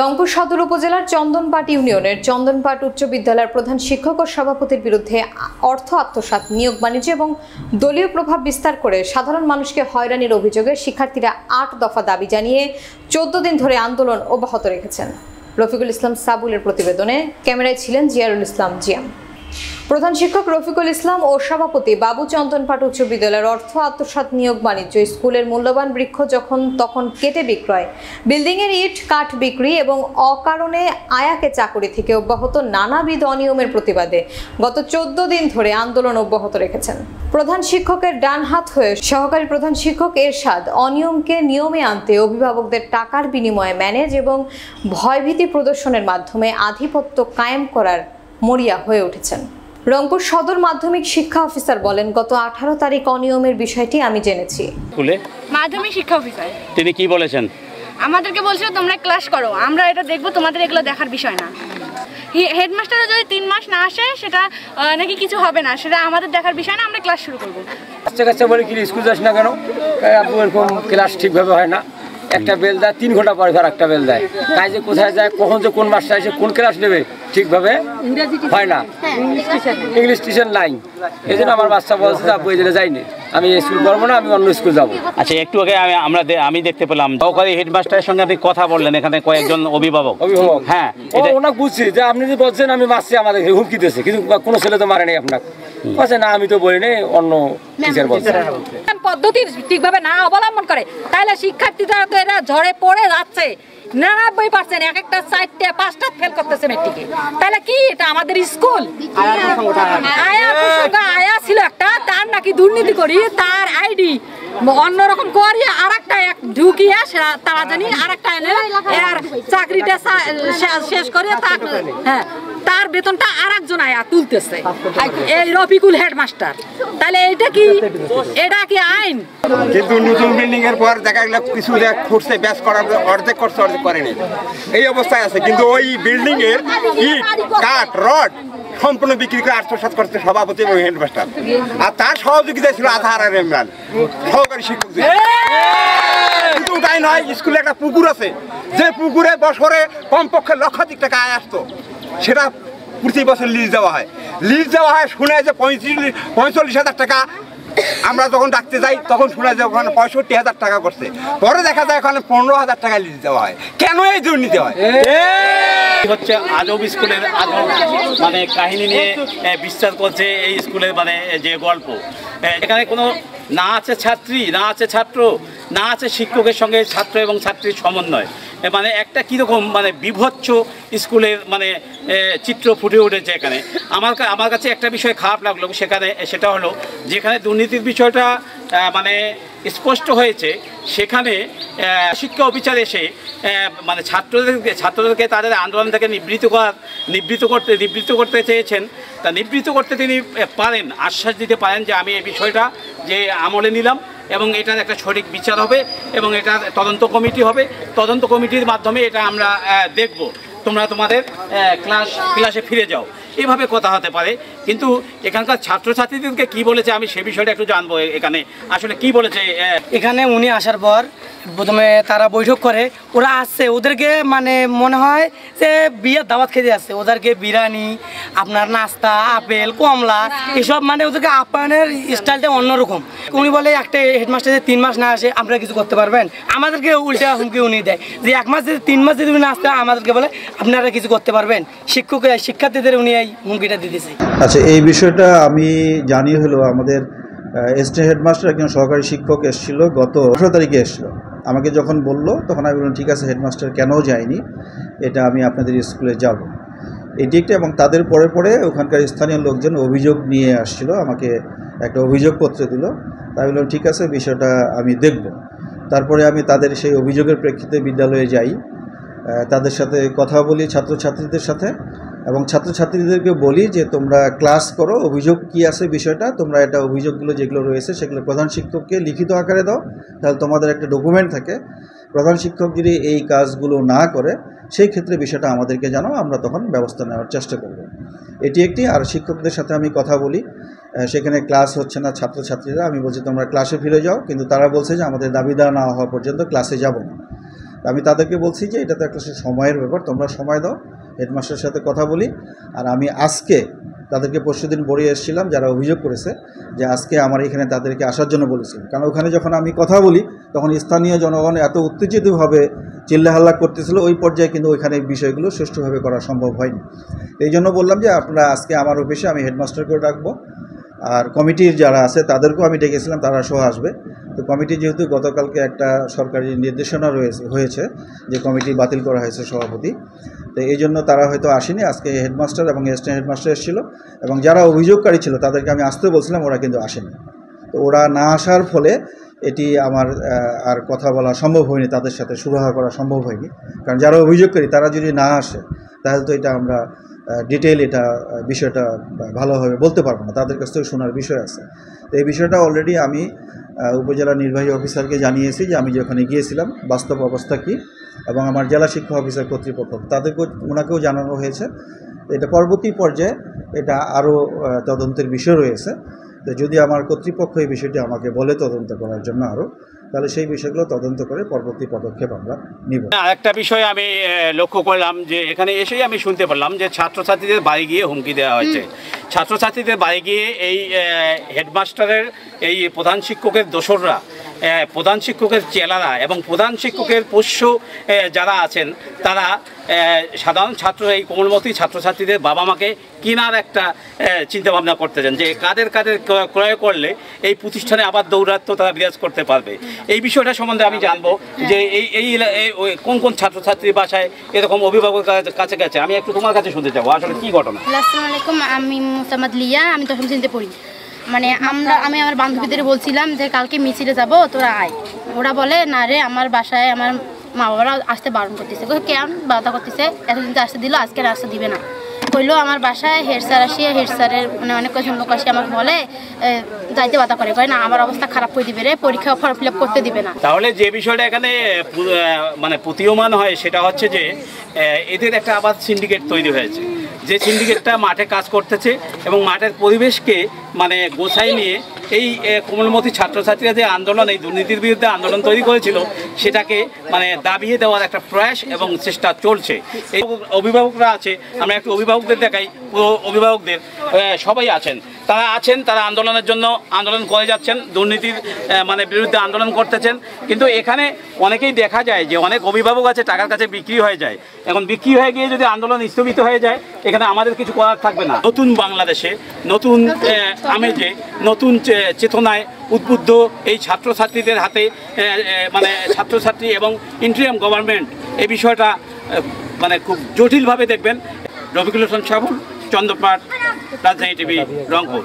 রংপুর সদর উপজেলার চন্দনপাট ইউনিয়নের চন্দনপাট উচ্চ বিদ্যালয়ের প্রধান শিক্ষক ও সভাপতির বিরুদ্ধে অর্থ আত্মসাৎ, নিয়োগ বাণিজ্য এবং দলীয় প্রভাব বিস্তার করে সাধারণ মানুষকে হয়রানির অভিযোগে শিক্ষার্থীরা ৮ দফা দাবি জানিয়ে ১৪ দিন ধরে আন্দোলন অব্যাহত রেখেছেন। রফিকুল ইসলাম সাবুলের প্রতিবেদনে ক্যামেরায় ছিলেন জিয়ারুল ইসলাম জিয়াম। প্রধান শিক্ষক রফিকুল ইসলাম ও সভাপতি বাবু চন্দনপাট উচ্চ বিদ্যালয়ের অর্থ আত্মসাৎ, নিয়োগ বাণিজ্য, স্কুলের মূল্যবান বৃক্ষ তখন কেটে বিক্রয়, বিল্ডিংয়ের ইট কাঠ বিক্রি এবং অকারণে আয়াকে চাকরি থেকে অব্যাহত নানাবিধ অনিয়মের প্রতিবাদে গত ১৪ দিন ধরে আন্দোলন অব্যাহত রেখেছেন। প্রধান শিক্ষকের ডান হাত হয়ে সহকারী প্রধান শিক্ষক এরশাদ অনিয়মকে নিয়মে আনতে অভিভাবকদের টাকার বিনিময়ে ম্যানেজ এবং ভয়ভীতি প্রদর্শনের মাধ্যমে আধিপত্য কায়েম করার মরিয়া হয়ে উঠেছেন। রংপুর সদর মাধ্যমিক শিক্ষা অফিসার বলেন, গত 18 তারিখ অনিয়মের বিষয়টি আমি জেনেছি। মাধ্যমিক শিক্ষা অফিসার তিনি কি বলেছেন? আমাদেরকে বলছিল তোমরা ক্লাস করো, আমরা এটা দেখবো, তোমাদের এগুলো দেখার বিষয় না। হেডমাস্টারও যদি 3 মাস না আসে সেটা নাকি কিছু হবে না, সেটা আমাদের দেখার বিষয় না, আমরা ক্লাস শুরু করবো। বাচ্চা বলে কি স্কুল যাস না কেন, এরকম ক্লাস ঠিকভাবে হয় না। একটা বেল দেয় 3 ঘন্টা পরে আর একটা বেল দেয়, তাই যে কোথায় যায়, কখন যে কোন মাস্টার এসে কোন ক্লাস নেবে ঠিকভাবে হয় না। ইংলিশ টিউশন নাই, এই জন্য আমার বাচ্চা বলছে যে বই দিলে যাইনি, আমি স্কুল করবো না, আমি অন্য স্কুল যাবো। আচ্ছা, একটু আগে আমি দেখতে পেলাম সহকারী হেডমাস্টারের সঙ্গে আপনি কথা বললেন, এখানে কয়েকজন অভিভাবক। হ্যাঁ, ওনাকে বুঝছি যে আপনি যে বলছেন আমি মারছি, আমাদের হুমকি দিয়েছে, কিন্তু কোনো ছেলে তো মারে নাই আপনাকে। বলছে না, আমি তো বলিনি, অন্য টিচার বলছে। পদ্ধতি ঠিকভাবে না অবলম্বন করে তাহলে শিক্ষার্থীরা তো এরা ঝড়ে পড়ে যাচ্ছে। 99% এক একটা 4টে 5টা ফেল করতেছে মেট্রিকে। তাহলে কি এটা আমাদের স্কুল? আয়া ছিল একটা, তার নাকি দুর্নীতি করি, তার আইডি অন্যরকম করি, আর একটা ঢুকিয়া তারা জানি আর একটা এনে এর চাকরিটা শেষ করে তার বেতনটা আর একজন আয়া তুলতেছে, এই রফিকুল হেডমাস্টার। তাহলে এটা কি আইন? কিন্তু নতুন বিল্ডিং এর পর দেখা গেল কিছু খুঁড়ছে, ব্যাস করার অর্ধেক করছে, অর্ধেক করেনি, এই অবস্থায় আছে। কিন্তু ওই বিল্ডিং এর ইট কাঠ রড সম্পূর্ণ বিক্রি করে আত্মসাৎ করছে সভাপতি এবং হেডমাস্টার, আর তার সহযোগিতা ছিল আধার আর ইমরান সহকারী শিক্ষক। কিন্তু তাই নয়, স্কুলে একটা পুকুর আছে, যে পুকুরে বছরে কমপক্ষে লক্ষাধিক টাকা আয় আসতো, সেটা প্রতি বছর লিজ দেওয়া হয়। শুনে যে 45,000 টাকা, আমরা যখন ডাকতে যাই তখন শোনা যায় ওখানে 65,000 টাকা করছে, পরে দেখা যায় ওখানে 15,000 টাকা লিজ দেওয়া হয়। কেন এই দুর্নীতি হয়? হচ্ছে আজব স্কুলের আজব মানে কাহিনী নিয়ে বিস্তার করছে এই স্কুলের মানে যে গল্প। এখানে কোনো না আছে ছাত্রী, না আছে ছাত্র, না আছে শিক্ষকের সঙ্গে ছাত্র এবং ছাত্রীর সমন্বয়, মানে একটা কীরকম মানে বিভৎস স্কুলের মানে চিত্র ফুটে উঠেছে এখানে। আমার কাছে একটা বিষয় খারাপ লাগলো সেটা হলো যেখানে দুর্নীতির বিষয়টা মানে স্পষ্ট হয়েছে, সেখানে শিক্ষা অফিসার এসে মানে ছাত্রদেরকে তাদের আন্দোলন থেকে নিবৃত্ত করতে চেয়েছেন। তা নিবৃত্ত করতে তিনি পারেন, আশ্বাস দিতে পারেন যে আমি এই বিষয়টা যে আমলে নিলাম এবং এটার একটা সঠিক বিচার হবে এবং এটার তদন্ত কমিটি হবে, তদন্ত কমিটির মাধ্যমে এটা আমরা দেখব, তোমরা তোমাদের ক্লাসে ফিরে যাও, এভাবে কথা হতে পারে। কিন্তু এখানকার ছাত্রছাত্রীদেরকে কি বলেছে আমি সে বিষয়টা একটু জানবো, এখানে আসলে কি বলেছে। এখানে উনি আসার পর প্রথমে তারা বৈঠক করে, ওরা আসছে, ওদেরকে মানে মনে হয় যে বিয়ের দাওয়াত খেতে আসছে, ওদেরকে বিরিয়ানি, আপনার নাস্তা, আপেল, কমলা, এসব মানে ওদেরকে আপ্যায়নের স্টাইলটা অন্যরকম। উনি বলে একটা হেডমাস্টার যদি 3 মাস না আসে আপনারা কিছু করতে পারবেন, আমাদেরকে উল্টা হুমকি উনি দেয় যে 1 মাস যদি 3 মাস যদি উনি আসতে আমাদেরকে বলে আপনারা কিছু করতে পারবেন, শিক্ষার্থীদের উনি এই হুমকিটা দিতেছে। আচ্ছা, এই বিষয়টা আমি জানি হলো আমাদের অ্যাসিস্ট্যান্ট হেডমাস্টার একজন সহকারী শিক্ষক এসেছিল, গত 18 তারিখে এসেছিল। আমাকে যখন বললো তখন আমি বললাম ঠিক আছে হেডমাস্টার কেন যায়নি, এটা আমি আপনাদের স্কুলে যাব, এটি একটা। এবং তাদের পরে ওখানকার স্থানীয় লোকজন অভিযোগ নিয়ে আসছিল, আমাকে একটা অভিযোগপত্র দিল, তাই বললাম ঠিক আছে বিষয়টা আমি দেখব। তারপরে আমি তাদের সেই অভিযোগের প্রেক্ষিতে বিদ্যালয়ে যাই, তাদের সাথে কথা বলি ছাত্রছাত্রীদের সাথে, এবং ছাত্রছাত্রীদেরকে বলি যে তোমরা ক্লাস করো, অভিযোগ কি আছে বিষয়টা, তোমরা এটা অভিযোগগুলো যেগুলো রয়েছে সেগুলো প্রধান শিক্ষককে লিখিত আকারে দাও, তাহলে তোমাদের একটা ডকুমেন্ট থাকে। প্রধান শিক্ষক যদি এই কাজগুলো না করে সেই ক্ষেত্রে বিষয়টা আমাদেরকে জানাও, আমরা তখন ব্যবস্থা নেওয়ার চেষ্টা করব। এটি একটি। আর শিক্ষকদের সাথে আমি কথা বলি, সেখানে ক্লাস হচ্ছে না ছাত্রছাত্রীরা, আমি বলছি তোমরা ক্লাসে ফিরে যাও, কিন্তু তারা বলছে যে আমাদের দাবি দেওয়া না হওয়া পর্যন্ত ক্লাসে যাব না। আমি তাদেরকে বলছি যে এটা তো একটা সময়ের ব্যাপার, তোমরা সময় দাও, হেডমাস্টারের সাথে কথা বলি। আর আমি আজকে তাদেরকে পরশুদিন বলে এসেছিলাম যারা অভিযোগ করেছে যে আজকে আমার এখানে তাদেরকে আসার জন্য বলেছিলাম, কারণ ওখানে যখন আমি কথা বলি তখন স্থানীয় জনগণ এত উত্তেজিতভাবে চিল্লাহাল্লা করতেছিল, ওই পর্যায়ে কিন্তু ওইখানে বিষয়গুলো সুষ্ঠুভাবে করা সম্ভব হয়নি। এই জন্য বললাম যে আপনারা আজকে আমার অফিসে আমি হেডমাস্টারকেও ডাকবো, আর কমিটির যারা আছে তাদেরকেও আমি ডেকেছিলাম, তারা সহ আসবে। তো কমিটি যেহেতু গতকালকে একটা সরকারি নির্দেশনা হয়েছে যে কমিটি বাতিল করা হয়েছে সভাপতি, তো এই জন্য তারা হয়তো আসেনি। আজকে হেডমাস্টার এবং অ্যাসিস্ট্যান্ট হেডমাস্টার এসেছিল এবং যারা অভিযোগকারী ছিল তাদেরকে আমি আসতে বলছিলাম, ওরা কিন্তু আসেনি। তো ওরা না আসার ফলে এটি আমার আর কথা বলা সম্ভব হয়নি, তাদের সাথে সুরাহা করা সম্ভব হয়নি। কারণ যারা অভিযোগকারী তারা যদি না আসে তাহলে তো এটা আমরা ডিটেইল এটা বিষয়টা ভালোভাবে বলতে পারবো না, তাদের কাছ থেকে শোনার বিষয় আছে। তো এই বিষয়টা অলরেডি আমি উপজেলা নির্বাহী অফিসারকে জানিয়েছি যে আমি যেখানে গিয়েছিলাম বাস্তব অবস্থা কী, এবং আমার জেলা শিক্ষা অফিসার কর্তৃপক্ষ তাদেরকেও ওনাকেও জানানো হয়েছে। এটা পরবর্তী পর্যায়ে এটা আরও তদন্তের বিষয় রয়েছে। তো যদি আমার কর্তৃপক্ষ এই বিষয়টি আমাকে বলে তদন্ত করার জন্য আরও, তাহলে সেই বিষয়গুলো তদন্ত করে পরবর্তী পদক্ষেপ আমরা নিব। আরেকটা বিষয় আমি লক্ষ্য করলাম যে এখানে এসেই আমি শুনতে পারলাম যে ছাত্রছাত্রীদের বাড়ি গিয়ে হুমকি দেওয়া হয়েছে। ছাত্রছাত্রীদের বাড়ি গিয়ে এই হেডমাস্টারের এই প্রধান শিক্ষকের দোসররা, প্রধান শিক্ষকের চেলারা এবং প্রধান শিক্ষকের পোষ্য যারা আছেন তারা সাধারণ ছাত্র এই কোমলমতি ছাত্রছাত্রীদের বাবা মাকে কেনার একটা চিন্তাভাবনা করতেছেন যে কাদের ক্রয় করলে এই প্রতিষ্ঠানে আবার দৌরাত্ম্য তারা বিরাজ করতে পারবে। এই বিষয়টা সম্বন্ধে আমি জানবো যে এই কোন কোন ছাত্রছাত্রীর বাসায় এরকম অভিভাবকের কাছে গেছে। আমি একটু তোমার কাছে শুনতে চাবো আসলে কী ঘটনা। আসসালামু আলাইকুম, আমি মোসাম্মদ লিয়া, আমি 10ম শ্রেণীতে পড়ি। মানে আমি আমার বান্ধবীদের বলছিলাম যে কালকে মিছিলে যাব, তোরা আয়। ওরা বলে না রে, আমার বাসায় আমার মা বাবারা আসতে বারণ করতেছে। কেমন বাধা করতেছে, এতদিন তো আসতে দিল, আজকে আসতে দিবে না। কইলো আমার বাসায় হেড স্যার আসিয়ে, হেড স্যারের মানে অনেক কয়েকজন লোক আসি আমাকে বলে যাইতে বাধা করে, কয় না আমার অবস্থা খারাপ করে দিবে রে, পরীক্ষা ফর্ম ফিল আপ করতে দিবে না। তাহলে যে বিষয়টা এখানে মানে প্রতীয়মান হয় সেটা হচ্ছে যে এদের একটা আবার সিন্ডিকেট তৈরি হয়েছে, যে সিন্ডিকেটটা মাঠে কাজ করতেছে এবং মাঠের পরিবেশকে মানে গোছাই নিয়ে এই কোমলমতি ছাত্রছাত্রীরা যে আন্দোলন, এই দুর্নীতির বিরুদ্ধে আন্দোলন তৈরি করেছিল সেটাকে মানে দাবিয়ে দেওয়ার একটা প্রয়াস এবং চেষ্টা চলছে। এই অভিভাবকরা আছে, আমরা একটু অভিভাবকদের দেখাই। পুরো অভিভাবকদের সবাই আছেন, তারা আন্দোলনের জন্য আন্দোলন করে যাচ্ছেন, দুর্নীতির মানে বিরুদ্ধে আন্দোলন করতেছেন। কিন্তু এখানে অনেকেই দেখা যায় যে অনেক অভিভাবক আছে টাকার কাছে বিক্রি হয়ে যায়। এখন বিক্রি হয়ে গিয়ে যদি আন্দোলন স্থগিত হয়ে যায় এখানে আমাদের কিছু করার থাকবে না। নতুন বাংলাদেশে নতুন আমেজে নতুন চেতনায় উদ্বুদ্ধ এই ছাত্রছাত্রীদের হাতে মানে ছাত্রছাত্রী এবং ইন্টারিম গভর্নমেন্ট এই বিষয়টা মানে খুব জটিলভাবে দেখবেন। রফিকুল হোসেন সাবুল, চন্দ্রপাট, রাজধানী টিভি, রংপুর।